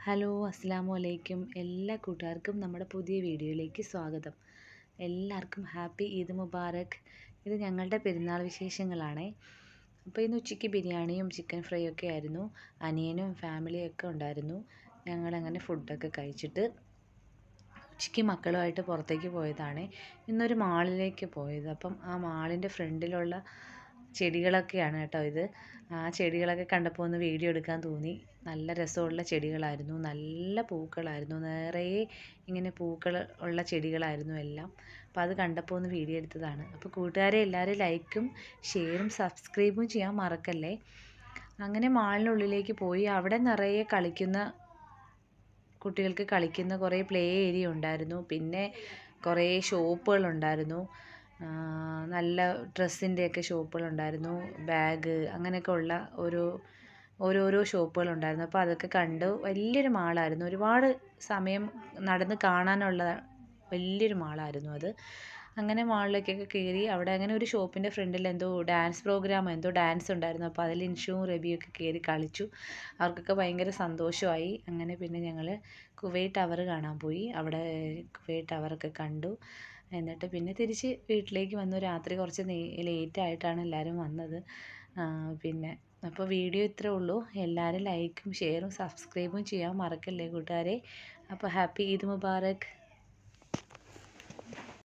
Hello അസ്സാം വലൈക്കും എല്ലാ കൂട്ടുകാർക്കും നമ്മുടെ പുതിയ വീഡിയോയിലേക്ക് സ്വാഗതം. എല്ലാവർക്കും ഹാപ്പി ഈദ് മുബാറക്. ഇത് ഞങ്ങളുടെ പെരുന്നാൾ വിശേഷങ്ങളാണേ. അപ്പോൾ ഇന്ന് ഉച്ചയ്ക്ക് ബിരിയാണിയും ചിക്കൻ ഫ്രൈ ഒക്കെ ആയിരുന്നു. അനിയനും ഫാമിലിയൊക്കെ ഉണ്ടായിരുന്നു. ഞങ്ങളങ്ങനെ ഫുഡൊക്കെ കഴിച്ചിട്ട് ഉച്ചയ്ക്ക് മക്കളുമായിട്ട് പുറത്തേക്ക് പോയതാണ്. ഇന്നൊരു മാളിലേക്ക് പോയത്. അപ്പം ആ മാളിൻ്റെ ഫ്രണ്ടിലുള്ള ചെടികളൊക്കെയാണ് കേട്ടോ ഇത്. ആ ചെടികളൊക്കെ കണ്ടപ്പോൾ ഒന്ന് വീഡിയോ എടുക്കാൻ തോന്നി. നല്ല രസമുള്ള ചെടികളായിരുന്നു, നല്ല പൂക്കളായിരുന്നു, നിറയെ ഇങ്ങനെ പൂക്കൾ ഉള്ള ചെടികളായിരുന്നു എല്ലാം. അപ്പോൾ അത് കണ്ടപ്പോൾ ഒന്ന് വീഡിയോ എടുത്തതാണ്. അപ്പോൾ കൂട്ടുകാരെ എല്ലാവരും ലൈക്കും ഷെയറും സബ്സ്ക്രൈബും ചെയ്യാൻ മറക്കല്ലേ. അങ്ങനെ മാളിനുള്ളിലേക്ക് പോയി. അവിടെ നിറയെ കുട്ടികൾക്ക് കളിക്കുന്ന കുറേ പ്ലേ ഏരിയ ഉണ്ടായിരുന്നു. പിന്നെ കുറേ ഷോപ്പുകളുണ്ടായിരുന്നു. നല്ല ഡ്രസ്സിൻ്റെയൊക്കെ ഷോപ്പുകളുണ്ടായിരുന്നു, ബാഗ് അങ്ങനെയൊക്കെ ഉള്ള ഓരോരോ ഷോപ്പുകളുണ്ടായിരുന്നു. അപ്പോൾ അതൊക്കെ കണ്ടു. വലിയൊരു മാളായിരുന്നു, ഒരുപാട് സമയം നടന്ന് കാണാനുള്ള വലിയൊരു മാളായിരുന്നു അത്. അങ്ങനെ മാളിലേക്കൊക്കെ കയറി. അവിടെ അങ്ങനെ ഒരു ഷോപ്പിൻ്റെ ഫ്രണ്ടിൽ എന്തോ ഡാൻസ് ഉണ്ടായിരുന്നു. അപ്പോൾ അതിൽ ഇൻഷുവും റബിയൊക്കെ കയറി കളിച്ചു. അവർക്കൊക്കെ ഭയങ്കര സന്തോഷമായി. അങ്ങനെ പിന്നെ ഞങ്ങൾ കുവൈറ്റ് ടവർ കാണാൻ പോയി. അവിടെ കുവൈറ്റ് ടവറൊക്കെ കണ്ടു. എന്നിട്ട് പിന്നെ തിരിച്ച് വീട്ടിലേക്ക് വന്നു. രാത്രി കുറച്ച് ലേറ്റായിട്ടാണ് എല്ലാവരും വന്നത്. പിന്നെ അപ്പോൾ വീഡിയോ ഇത്രേ ഉള്ളൂ. എല്ലാവരും ലൈക്കും ഷെയറും സബ്സ്ക്രൈബും ചെയ്യാൻ മറക്കല്ലേ കൂട്ടുകാരെ. അപ്പോൾ ഹാപ്പി ഈദ് മുബാറക്.